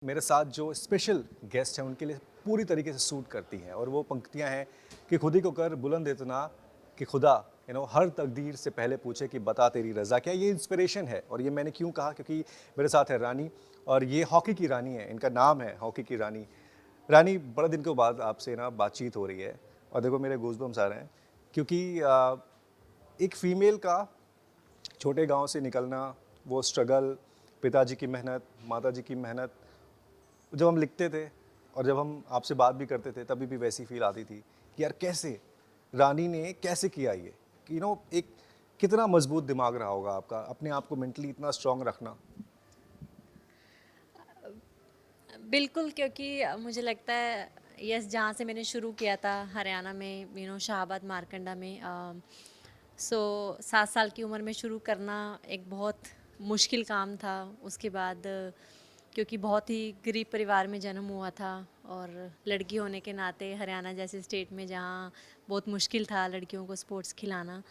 मेरे साथ जो स्पेशल गेस्ट हैं उनके लिए पूरी तरीके से सूट करती हैं और वो पंक्तियां हैं कि खुद ही को कर बुलंद इतना कि खुदा हर तकदीर से पहले पूछे कि बता तेरी रज़ा क्या। ये इंस्पिरेशन है और ये मैंने क्यों कहा क्योंकि मेरे साथ है रानी और ये हॉकी की रानी है, इनका नाम है हॉकी की रानी। रानी, बड़े दिन के बाद आपसे ना बातचीत हो रही है और देखो मेरे गूज़बम्स आ रहे हैं क्योंकि एक फ़ीमेल का छोटे गांव से निकलना, वो स्ट्रगल, पिताजी की मेहनत, माताजी की मेहनत, जब हम लिखते थे और जब हम आपसे बात भी करते थे तभी भी वैसी फील आती थी कि यार कैसे रानी ने कैसे किया ये कि एक कितना मजबूत दिमाग रहा होगा आपका अपने आप को मेंटली इतना स्ट्रांग रखना। बिल्कुल, क्योंकि मुझे लगता है यस, जहाँ से मैंने शुरू किया था हरियाणा में, शाहाबाद मारकंडा में, सो 7 साल की उम्र में शुरू करना एक बहुत मुश्किल काम था। उसके बाद क्योंकि बहुत ही गरीब परिवार में जन्म हुआ था और लड़की होने के नाते हरियाणा जैसे स्टेट में जहाँ बहुत मुश्किल था लड़कियों को स्पोर्ट्स खिलाना,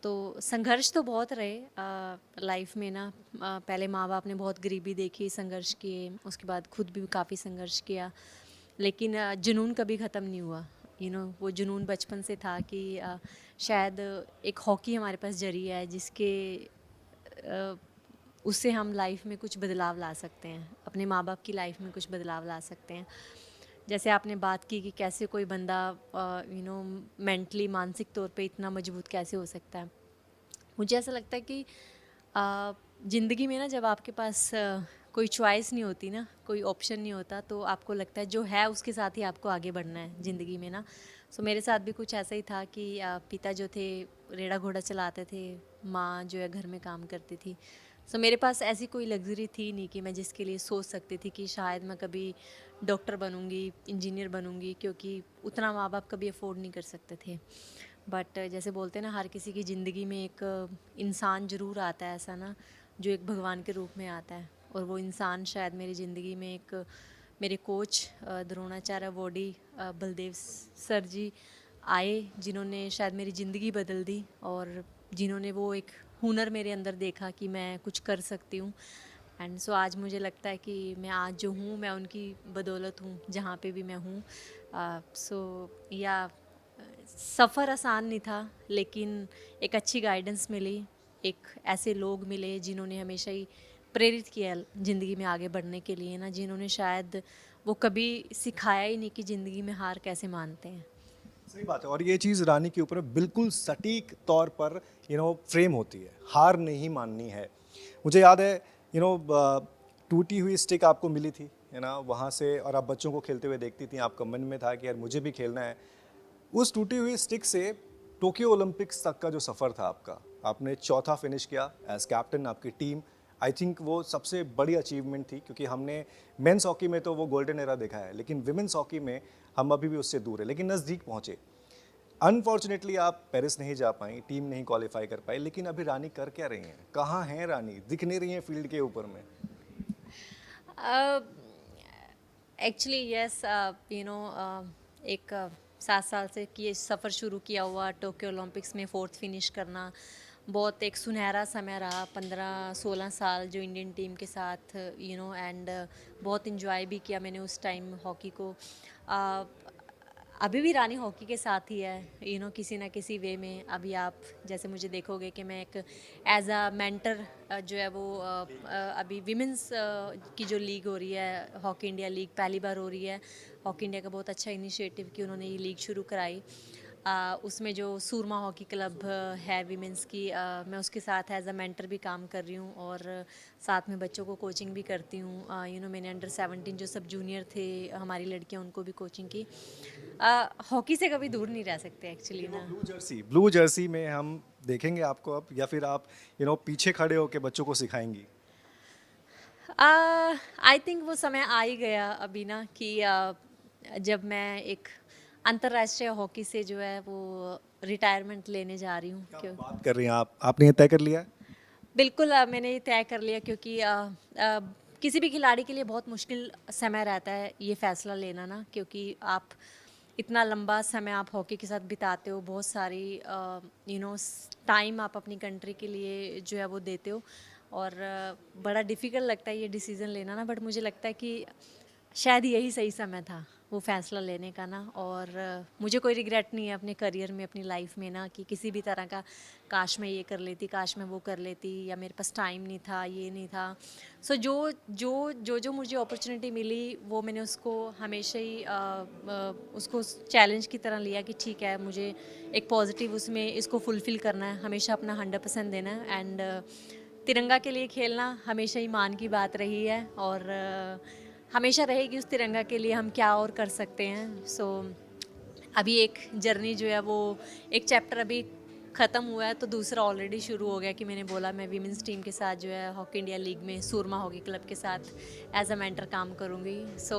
तो संघर्ष तो बहुत रहे लाइफ में ना। पहले माँ बाप ने बहुत गरीबी देखी, संघर्ष किए, उसके बाद खुद भी काफ़ी संघर्ष किया, लेकिन जुनून कभी ख़त्म नहीं हुआ। वो जुनून बचपन से था कि शायद एक हॉकी हमारे पास जरिया है जिसके अ, उससे हम लाइफ में कुछ बदलाव ला सकते हैं, अपने माँ बाप की लाइफ में कुछ बदलाव ला सकते हैं। जैसे आपने बात की कि कैसे कोई बंदा मेंटली, मानसिक तौर पे इतना मजबूत कैसे हो सकता है। मुझे ऐसा लगता है कि ज़िंदगी में ना, जब आपके पास कोई चॉइस नहीं होती ना, कोई ऑप्शन नहीं होता, तो आपको लगता है जो है उसके साथ ही आपको आगे बढ़ना है ज़िंदगी में ना। सो मेरे साथ भी कुछ ऐसा ही था कि पिता जो थे रेड़ा घोड़ा चलाते थे, माँ जो है घर में काम करती थी। सो मेरे पास ऐसी कोई लग्जरी थी नहीं कि मैं जिसके लिए सोच सकती थी कि शायद मैं कभी डॉक्टर बनूंगी, इंजीनियर बनूंगी, क्योंकि उतना माँ बाप कभी अफोर्ड नहीं कर सकते थे। बट जैसे बोलते हैं ना, हर किसी की ज़िंदगी में एक इंसान ज़रूर आता है ऐसा ना, जो एक भगवान के रूप में आता है। और वो इंसान शायद मेरी ज़िंदगी में एक मेरे coach Dronacharya awardee Baldev sir ji आए, जिन्होंने शायद मेरी ज़िंदगी बदल दी, और जिन्होंने वो एक हुनर मेरे अंदर देखा कि मैं कुछ कर सकती हूँ। एंड सो आज मुझे लगता है कि मैं आज जो हूँ मैं उनकी बदौलत हूँ, जहाँ पे भी मैं हूँ। सो या सफ़र आसान नहीं था, लेकिन एक अच्छी गाइडेंस मिली, एक ऐसे लोग मिले जिन्होंने हमेशा ही प्रेरित किया ज़िंदगी में आगे बढ़ने के लिए ना, जिन्होंने शायद वो कभी सिखाया ही नहीं कि ज़िंदगी में हार कैसे मानते हैं। सही बात है और ये चीज़ रानी के ऊपर बिल्कुल सटीक तौर पर फ्रेम होती है, हार नहीं माननी है। मुझे याद है यू नो टूटी हुई स्टिक आपको मिली थी, है ना, वहाँ से, और आप बच्चों को खेलते हुए देखती थी, आपका मन में था कि यार मुझे भी खेलना है। उस टूटी हुई स्टिक से टोक्यो ओलंपिक्स तक का जो सफ़र था आपका, आपने चौथा फिनिश किया एज कैप्टन आपकी टीम। आई थिंक वो सबसे बड़ी अचीवमेंट थी क्योंकि हमने मेंस हॉकी में तो वो गोल्डन एरा देखा है, लेकिन विमेंस हॉकी में हम अभी भी उससे दूर है, लेकिन नज़दीक पहुँचे। अनफॉर्चुनेटली आप पेरिस नहीं जा पाई, टीम नहीं क्वालिफाई कर पाई, लेकिन अभी रानी कर क्या रही हैं, कहाँ हैं रानी, दिख नहीं रही हैं फील्ड के ऊपर में। एक्चुअली यस, एक 7 साल से कि ये सफ़र शुरू किया हुआ टोक्यो ओलंपिक्स में फोर्थ फिनिश करना बहुत एक सुनहरा समय रहा। 15-16 साल जो इंडियन टीम के साथ एंड बहुत इन्जॉय भी किया मैंने उस टाइम हॉकी को। uh, अभी भी रानी हॉकी के साथ ही है, किसी ना किसी वे में। अभी आप जैसे मुझे देखोगे कि मैं एक एज अ मेंटर जो है वो अभी विमेंस की जो लीग हो रही है, हॉकी इंडिया लीग पहली बार हो रही है। हॉकी इंडिया का बहुत अच्छा इनिशिएटिव कि उन्होंने ये लीग शुरू कराई। उसमें जो सूरमा हॉकी क्लब है विमेंस की, मैं उसके साथ एज अ मेंटर भी काम कर रही हूँ, और साथ में बच्चों को कोचिंग भी करती हूँ। मैंने अंडर 17 जो सब जूनियर थे हमारी लड़कियाँ, उनको भी कोचिंग की। हॉकी से कभी दूर नहीं रह सकते एक्चुअली लेकिन वो ना। ब्लू जर्सी में हम देखेंगे आपको अब, या फिर आप पीछे खड़े होकर बच्चों को सिखाएंगी। आई थिंक वो समय आ ही गया अभी ना कि जब मैं एक अंतर्राष्ट्रीय हॉकी से जो है वो रिटायरमेंट लेने जा रही हूँ, क्या क्यों। बात कर रही हैं आप, आपने ये तय कर लिया है। बिल्कुल, मैंने ये तय कर लिया, क्योंकि किसी भी खिलाड़ी के लिए बहुत मुश्किल समय रहता है ये फैसला लेना ना, क्योंकि आप इतना लंबा समय आप हॉकी के साथ बिताते हो, बहुत सारी टाइम आप अपनी कंट्री के लिए जो है वो देते हो। और बड़ा डिफ़िकल्ट लगता है ये डिसीज़न लेना ना, बट मुझे लगता है कि शायद यही सही समय था वो फ़ैसला लेने का ना। और मुझे कोई रिग्रेट नहीं है अपने करियर में, अपनी लाइफ में ना, कि किसी भी तरह का काश मैं ये कर लेती, काश मैं वो कर लेती, या मेरे पास टाइम नहीं था, ये नहीं था। सो जो मुझे अपॉर्चुनिटी मिली वो मैंने उसको हमेशा ही उसको चैलेंज की तरह लिया कि ठीक है, मुझे एक पॉजिटिव उसमें इसको फुलफ़िल करना है, हमेशा अपना 100% देना है। एंड तिरंगा के लिए खेलना हमेशा ही मान की बात रही है, और हमेशा रहेगी उस तिरंगा के लिए हम क्या और कर सकते हैं। सो अभी एक जर्नी जो है वो, एक चैप्टर अभी ख़त्म हुआ है तो दूसरा ऑलरेडी शुरू हो गया, कि मैंने बोला मैं वीमेंस टीम के साथ जो है हॉकी इंडिया लीग में सूरमा हॉकी क्लब के साथ एज अ मेंटर काम करूँगी। सो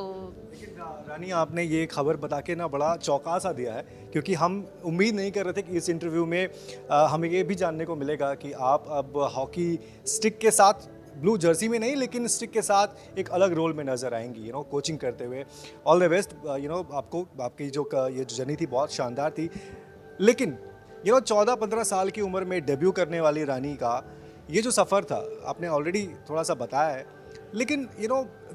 लेकिन रानी, आपने ये खबर बता के ना बड़ा चौंका सा दिया है, क्योंकि हम उम्मीद नहीं कर रहे थे कि इस इंटरव्यू में हमें ये भी जानने को मिलेगा कि आप अब हॉकी स्टिक के साथ, ब्लू जर्सी में नहीं लेकिन स्टिक के साथ एक अलग रोल में नज़र आएंगी, कोचिंग करते हुए। ऑल द बेस्ट, आपको, आपकी ये जो जर्नी थी बहुत शानदार थी। लेकिन 14-15 साल की उम्र में डेब्यू करने वाली रानी का ये जो सफ़र था, आपने ऑलरेडी थोड़ा सा बताया है, लेकिन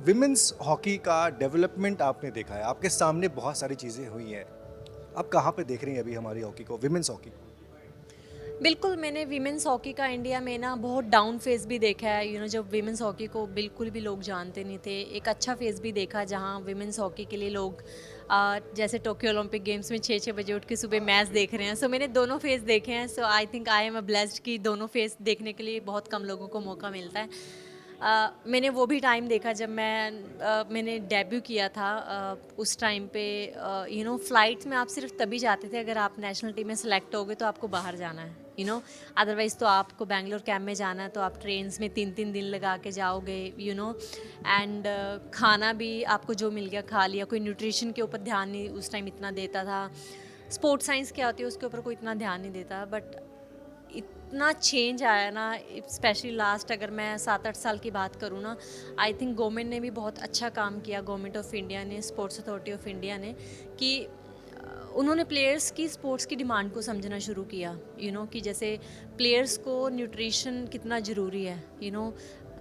विमेंस हॉकी का डेवलपमेंट आपने देखा है, आपके सामने बहुत सारी चीज़ें हुई हैं। आप कहाँ पे देख रही हैं अभी हमारी हॉकी को, विमेंस हॉकी? बिल्कुल, मैंने वीमेंस हॉकी का इंडिया में ना बहुत डाउन फेज़ भी देखा है। जब वीमेंस हॉकी को बिल्कुल भी लोग जानते नहीं थे, एक अच्छा फेज़ भी देखा जहाँ वीमेंस हॉकी के लिए लोग जैसे टोक्यो ओलंपिक गेम्स में 6-6 बजे उठ के सुबह मैच देख रहे हैं। सो मैंने दोनों फेज़ देखे हैं। So I think I am a blessed कि दोनों फेज़ देखने के लिए बहुत कम लोगों को मौका मिलता है। मैंने वो भी टाइम देखा जब मैंने डेब्यू किया था। उस टाइम पे फ्लाइट्स में आप सिर्फ तभी जाते थे अगर आप नेशनल टीम में सेलेक्ट हो गए तो आपको बाहर जाना है, अदरवाइज़ तो आपको बैंगलोर कैंप में जाना है, तो आप ट्रेन्स में 3-3 दिन लगा के जाओगे। एंड खाना भी आपको जो मिल गया खा लिया, कोई न्यूट्रिशन के ऊपर ध्यान नहीं उस टाइम इतना देता था। स्पोर्ट्स साइंस क्या होती है उसके ऊपर कोई इतना ध्यान नहीं देता, बट इतना चेंज आया ना, स्पेशली लास्ट अगर मैं 7-8 साल की बात करूँ ना, आई थिंक गवर्नमेंट ने भी बहुत अच्छा काम किया, गवर्नमेंट ऑफ इंडिया ने, स्पोर्ट्स अथॉरिटी ऑफ इंडिया ने, कि उन्होंने प्लेयर्स की स्पोर्ट्स की डिमांड को समझना शुरू किया। कि जैसे प्लेयर्स को न्यूट्रिशन कितना ज़रूरी है,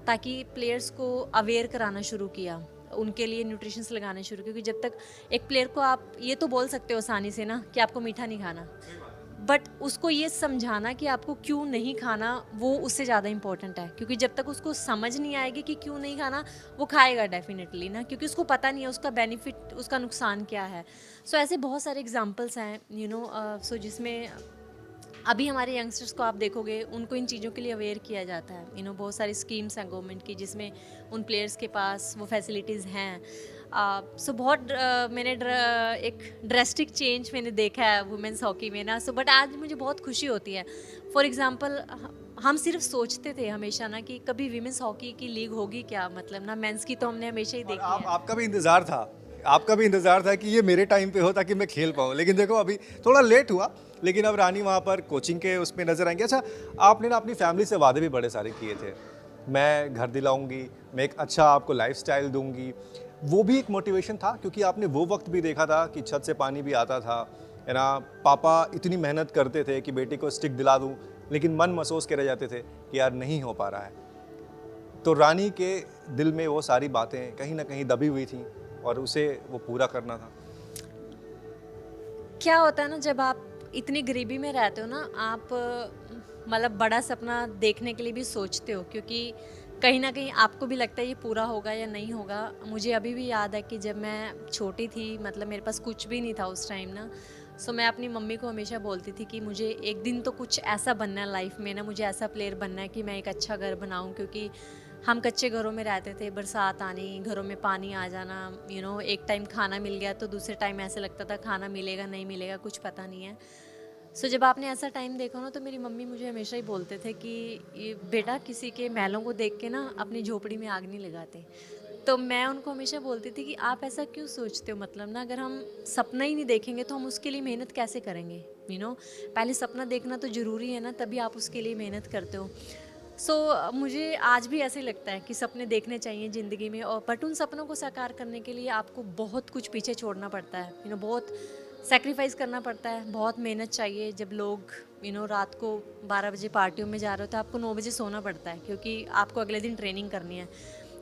ताकि प्लेयर्स को अवेयर कराना शुरू किया, उनके लिए न्यूट्रिशंस लगाने शुरू, क्योंकि जब तक एक प्लेयर को आप ये तो बोल सकते हो आसानी से ना कि आपको मीठा नहीं खाना, बट उसको ये समझाना कि आपको क्यों नहीं खाना वो उससे ज़्यादा इम्पोर्टेंट है, क्योंकि जब तक उसको समझ नहीं आएगी कि क्यों नहीं खाना, वो खाएगा डेफिनेटली ना, क्योंकि उसको पता नहीं है उसका बेनिफिट, उसका नुकसान क्या है। सो ऐसे बहुत सारे एग्जांपल्स हैं सो जिसमें अभी हमारे यंगस्टर्स को आप देखोगे उनको इन चीज़ों के लिए अवेयर किया जाता है। बहुत सारी स्कीम्स हैं गवर्नमेंट की जिसमें उन प्लेयर्स के पास वो फैसिलिटीज़ हैं। सो बहुत मैंने एक ड्रेस्टिक चेंज मैंने देखा है वुमेंस हॉकी में ना। सो बट आज मुझे बहुत खुशी होती है। फॉर एग्जांपल हम सिर्फ सोचते थे हमेशा ना कि कभी विमेंस हॉकी की लीग होगी क्या, मतलब ना मेंस की तो हमने हमेशा ही देखी है। आपका भी इंतज़ार था, आपका भी इंतज़ार था कि ये मेरे टाइम पे हो ताकि मैं खेल पाऊँ, लेकिन देखो अभी थोड़ा लेट हुआ, लेकिन अब रानी वहाँ पर कोचिंग के उसमें नज़र आएंगे। अच्छा, आपने ना अपनी फैमिली से वादे भी बड़े सारे किए थे, मैं घर दिलाऊंगी, मैं एक अच्छा आपको लाइफस्टाइल दूंगी। वो भी एक मोटिवेशन था, क्योंकि आपने वो वक्त भी देखा था कि छत से पानी भी आता था, है ना, पापा इतनी मेहनत करते थे कि बेटी को स्टिक दिला दूं, लेकिन मन महसूस करे जाते थे कि यार नहीं हो पा रहा है। तो रानी के दिल में वो सारी बातें कहीं ना कहीं दबी हुई थी और उसे वो पूरा करना था। क्या होता है ना, जब आप इतनी गरीबी में रहते हो ना, आप मतलब बड़ा सपना देखने के लिए भी सोचते हो, क्योंकि कहीं ना कहीं आपको भी लगता है ये पूरा होगा या नहीं होगा। मुझे अभी भी याद है कि जब मैं छोटी थी, मतलब मेरे पास कुछ भी नहीं था उस टाइम ना। सो मैं अपनी मम्मी को हमेशा बोलती थी कि मुझे एक दिन तो कुछ ऐसा बनना है लाइफ में ना, मुझे ऐसा प्लेयर बनना है कि मैं एक अच्छा घर बनाऊं, क्योंकि हम कच्चे घरों में रहते थे, बरसात आनी, घरों में पानी आ जाना, एक टाइम खाना मिल गया तो दूसरे टाइम ऐसे लगता था खाना मिलेगा नहीं मिलेगा, कुछ पता नहीं है। सो जब आपने ऐसा टाइम देखा ना, तो मेरी मम्मी मुझे हमेशा ही बोलते थे कि ये बेटा किसी के महलों को देख के ना अपनी झोपड़ी में आग नहीं लगाते। तो मैं उनको हमेशा बोलती थी कि आप ऐसा क्यों सोचते हो, मतलब ना अगर हम सपना ही नहीं देखेंगे तो हम उसके लिए मेहनत कैसे करेंगे। पहले सपना देखना तो ज़रूरी है ना, तभी आप उसके लिए मेहनत करते हो। सो मुझे आज भी ऐसे लगता है कि सपने देखने चाहिए ज़िंदगी में, और बट उन सपनों को साकार करने के लिए आपको बहुत कुछ पीछे छोड़ना पड़ता है। बहुत सेक्रीफाइस करना पड़ता है, बहुत मेहनत चाहिए। जब लोग रात को 12 बजे पार्टियों में जा रहे हो तो आपको 9 बजे सोना पड़ता है, क्योंकि आपको अगले दिन ट्रेनिंग करनी है।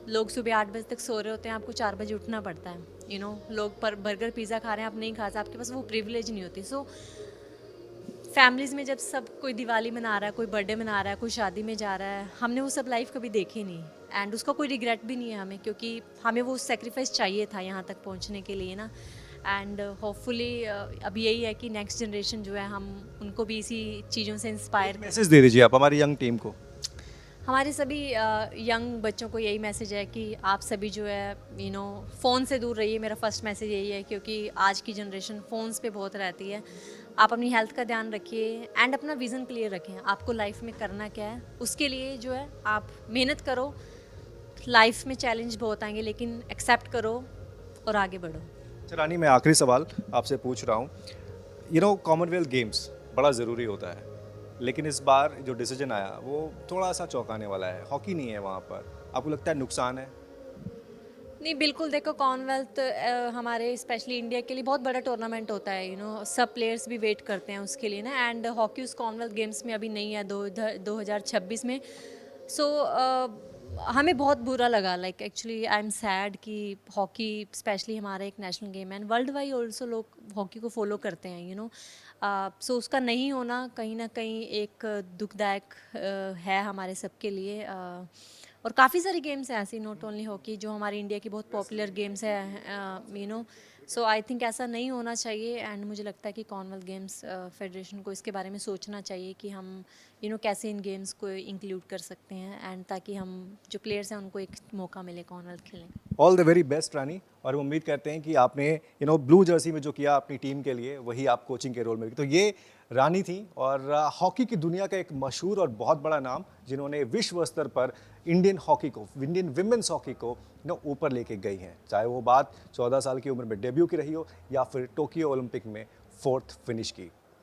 लोग सुबह 8 बजे तक सो रहे होते हैं, आपको 4 बजे उठना पड़ता है। लोग पर बर्गर पिज़्ज़ा खा रहे हैं, आप नहीं खा सकते, आपके पास वो प्रिविलेज नहीं होती। सो फैमिलीज़ में जब सब कोई दिवाली मना रहा है, कोई बर्थडे मना रहा है, कोई शादी में जा रहा है, हमने वो सब लाइफ कभी देखी नहीं, एंड उसका कोई रिग्रेट भी नहीं है हमें, क्योंकि हमें वो सेक्रीफाइस चाहिए था यहाँ तक पहुँचने के लिए ना। एंड होपफुली अब यही है कि नेक्स्ट जनरेशन जो है, हम उनको भी इसी चीज़ों से इंस्पायर करें। मैसेज दे दीजिए आप हमारी यंग टीम को। हमारे सभी यंग बच्चों को यही मैसेज है कि आप सभी जो है फ़ोन से दूर रहिए। मेरा फर्स्ट मैसेज यही है, क्योंकि आज की जनरेशन फ़ोन्स पे बहुत रहती है। आप अपनी हेल्थ का ध्यान रखिए एंड अपना विज़न क्लियर रखें, आपको लाइफ में करना क्या है, उसके लिए जो है आप मेहनत करो। लाइफ में चैलेंज बहुत आएंगे, लेकिन एक्सेप्ट करो और आगे बढ़ो। अच्छा रानी, मैं आखिरी सवाल आपसे पूछ रहा हूँ। कॉमनवेल्थ गेम्स बड़ा ज़रूरी होता है, लेकिन इस बार जो डिसीजन आया वो थोड़ा सा चौंकाने वाला है। हॉकी नहीं है वहाँ पर, आपको लगता है नुकसान है? नहीं, बिल्कुल देखो, कॉमनवेल्थ हमारे स्पेशली इंडिया के लिए बहुत बड़ा टूर्नामेंट होता है। सब प्लेयर्स भी वेट करते हैं उसके लिए ना। एंड हॉकी उस कॉमनवेल्थ गेम्स में अभी नहीं है 2026 में। सो हमें बहुत बुरा लगा, like actually I am sad कि हॉकी स्पेशली हमारा एक नेशनल गेम है, एंड वर्ल्ड वाइड ऑल्सो लोग हॉकी को फॉलो करते हैं। सो उसका नहीं होना कहीं ना कहीं एक दुखदायक है हमारे सबके लिए। और काफ़ी सारी गेम्स हैं ऐसी, नॉट ओनली हॉकी, जो हमारी इंडिया की बहुत पॉपुलर गेम्स है। सो आई थिंक ऐसा नहीं होना चाहिए। एंड मुझे लगता है कि कॉमनवेल्थ गेम्स फेडरेशन को इसके बारे में सोचना चाहिए कि हम कैसे इन गेम्स को इंक्लूड कर सकते हैं, एंड ताकि हम जो प्लेयर्स हैं उनको एक मौका मिले कॉमनवेल्थ खेलने का। ऑल द वेरी बेस्ट रानी, और हम उम्मीद करते हैं कि आपने ब्लू जर्सी में जो किया अपनी टीम के लिए, वही आप कोचिंग के रोल में भी। तो ये रानी थी, और हॉकी की दुनिया का एक मशहूर और बहुत बड़ा नाम, जिन्होंने विश्व स्तर पर इंडियन हॉकी को, इंडियन विमेंस हॉकी को ऊपर लेके गई हैं। चाहे वो बात 14 साल की उम्र में डेब्यू की रही हो या फिर टोक्यो ओलंपिक में 4th फिनिश की।